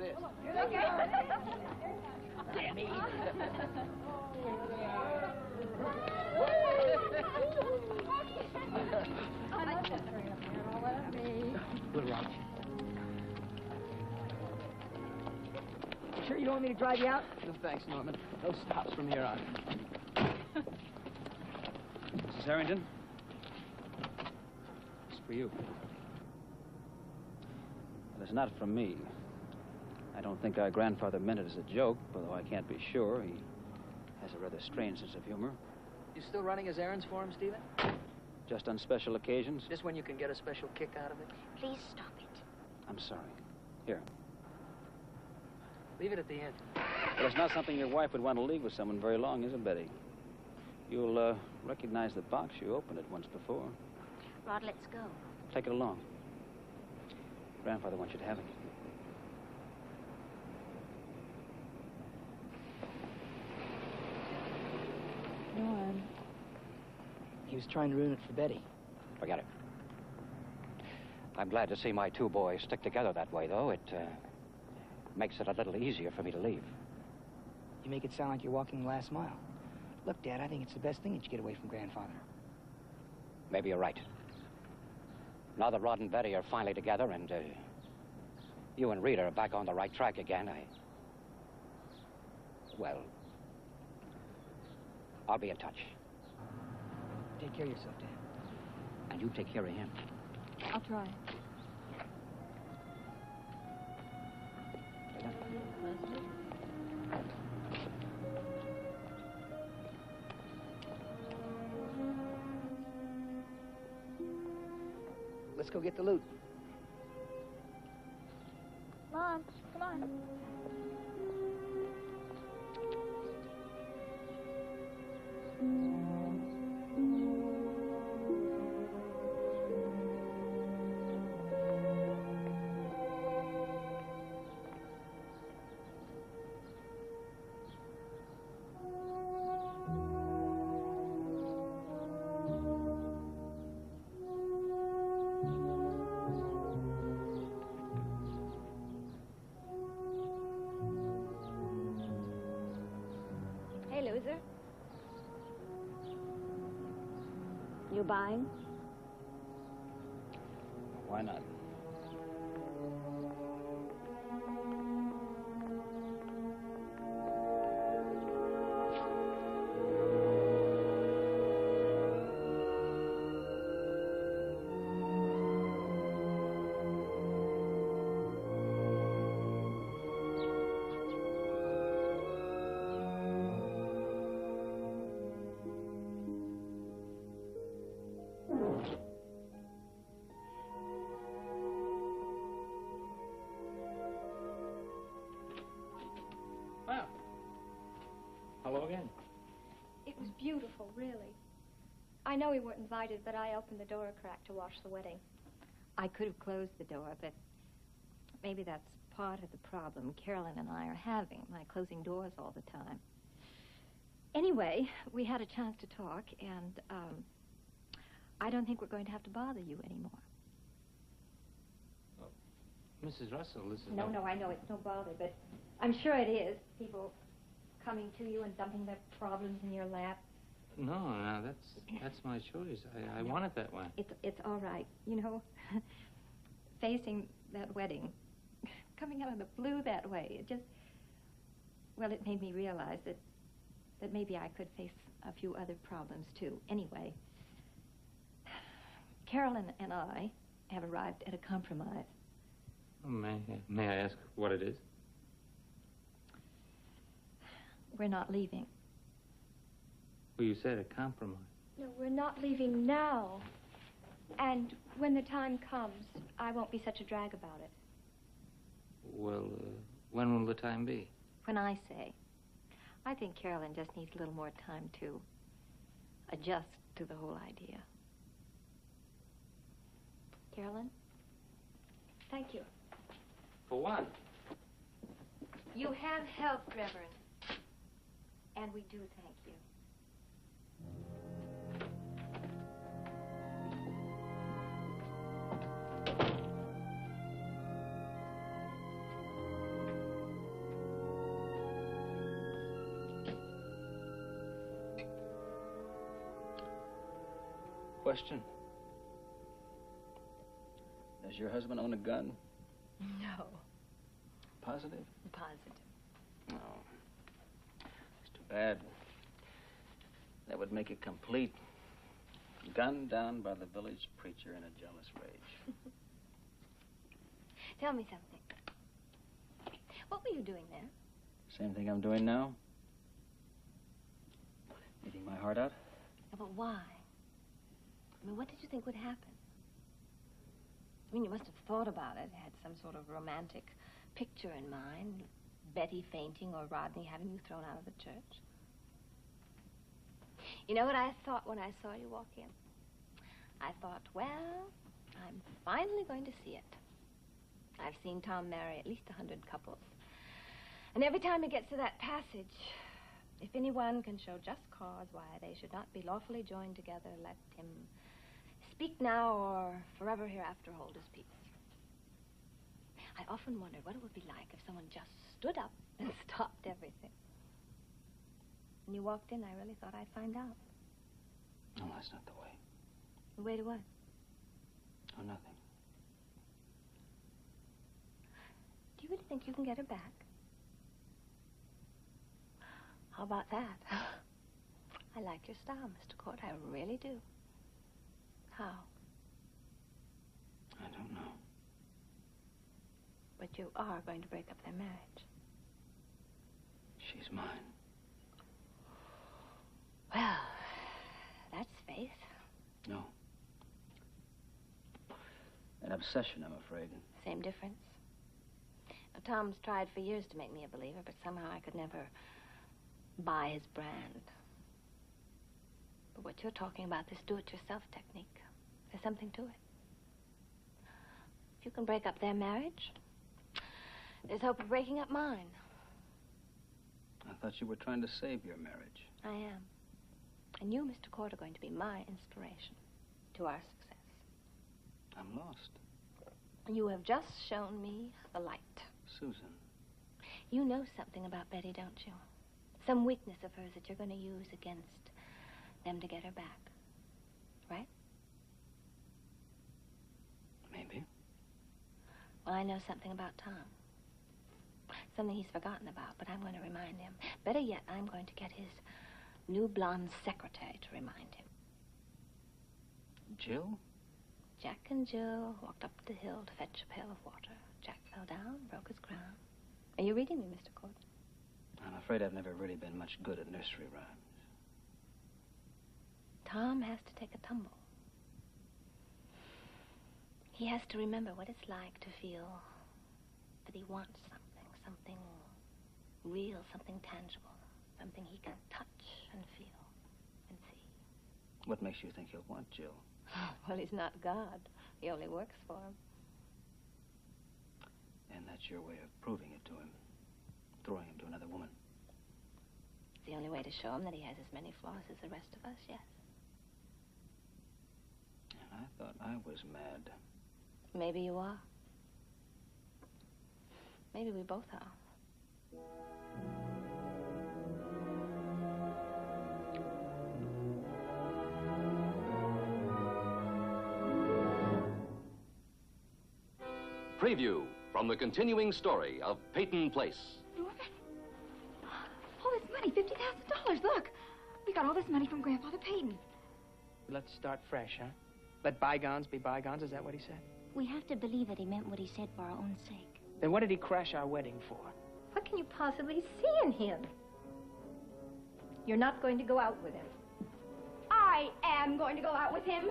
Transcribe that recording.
it is. Danny. Good watch. Sure you don't want me to drive you out? No, thanks, Norman. No stops from here on. Mrs. Harrington? It's for you. Well, it's not from me. I don't think our grandfather meant it as a joke, although I can't be sure. He has a rather strange sense of humor. You still running his errands for him, Stephen? Just on special occasions. Just when you can get a special kick out of it? Please stop it. I'm sorry. Here. Leave it at the end. Well, it's not something your wife would want to leave with someone very long, is it, Betty? You'll recognize the box. You opened it once before. Rod, let's go. Take it along. Grandfather wants you to have it. Norm. He was trying to ruin it for Betty. Forget it. I'm glad to see my two boys stick together that way, though. It makes it a little easier for me to leave. You make it sound like you're walking the last mile. Look, Dad, I think it's the best thing that you get away from Grandfather. Maybe you're right. Now that Rod and Betty are finally together and you and Rita are back on the right track again, well, I'll be in touch. Take care of yourself, Dad. And you take care of him. I'll try. Let's go get the loot. Mom, come on. Loser. You buying? Why not? Hello again. It was beautiful, really. I know we weren't invited, but I opened the door a crack to watch the wedding. I could have closed the door, but maybe that's part of the problem Carolyn and I are having, my closing doors all the time. Anyway, we had a chance to talk, and I don't think we're going to have to bother you anymore. Oh, Mrs. Russell, this is... No, I know it's no bother, but I'm sure it is. People coming to you and dumping their problems in your lap. No, that's my choice. I want it that way. It's all right. You know, facing that wedding, coming out of the blue that way, it just, well, it made me realize that maybe I could face a few other problems, too. Anyway, Carolyn and I have arrived at a compromise. Oh, may I ask what it is? We're not leaving. Well, you said a compromise. No, we're not leaving now. And when the time comes, I won't be such a drag about it. Well, when will the time be? When I say. I think Carolyn just needs a little more time to adjust to the whole idea. Carolyn? Thank you. For what? You have helped, Reverend. And we do thank you. question? Does your husband own a gun? No. Positive? Positive. No. It's too bad. That would make it complete. Gunned down by the village preacher in a jealous rage. Tell me something. What were you doing there? Same thing I'm doing now. Eating my heart out. But why? I mean, what did you think would happen? I mean, you must have thought about it, had some sort of romantic picture in mind. Betty fainting or Rodney having you thrown out of the church. You know what I thought when I saw you walk in? I thought, well, I'm finally going to see it. I've seen Tom marry at least 100 couples. And every time he gets to that passage, if anyone can show just cause why they should not be lawfully joined together, let him speak now or forever hereafter hold his peace. I often wondered what it would be like if someone just stood up and stopped everything. When you walked in, I really thought I'd find out. No, that's not the way. The way to what? Oh, nothing. Do you really think you can get her back? How about that? I like your style, Mr. Court. I really do. How? I don't know. But you are going to break up their marriage. She's mine. Well, that's faith. No. An obsession, I'm afraid. Same difference. Now, Tom's tried for years to make me a believer, but somehow I could never buy his brand. But what you're talking about, this do-it-yourself technique, there's something to it. If you can break up their marriage, there's hope of breaking up mine. I thought you were trying to save your marriage. I am. And you, Mr. Court, are going to be my inspiration to our success. I'm lost. You have just shown me the light. Susan. You know something about Betty, don't you? Some weakness of hers that you're going to use against them to get her back. Right? Maybe. Well, I know something about Tom. Something he's forgotten about, but I'm going to remind him. Better yet, I'm going to get his new blonde secretary to remind him. Jill? Jack and Jill walked up the hill to fetch a pail of water. Jack fell down, broke his crown. Are you reading me, Mr. Court? I'm afraid I've never really been much good at nursery rhymes. Tom has to take a tumble. He has to remember what it's like to feel that he wants something real, something tangible, something he can touch and feel and see. What makes you think he'll want Jill? Well, he's not God. He only works for him. And that's your way of proving it to him. Throwing him to another woman. It's the only way to show him that he has as many flaws as the rest of us, yes. And I thought I was mad. Maybe you are. Maybe we both are. Preview from the continuing story of Peyton Place. Norman? All this money, $50,000. Look, we got all this money from Grandfather Peyton. Let's start fresh, huh? Let bygones be bygones, is that what he said? We have to believe that he meant what he said for our own sake. Then what did he crash our wedding for? What can you possibly see in him? You're not going to go out with him. I am going to go out with him.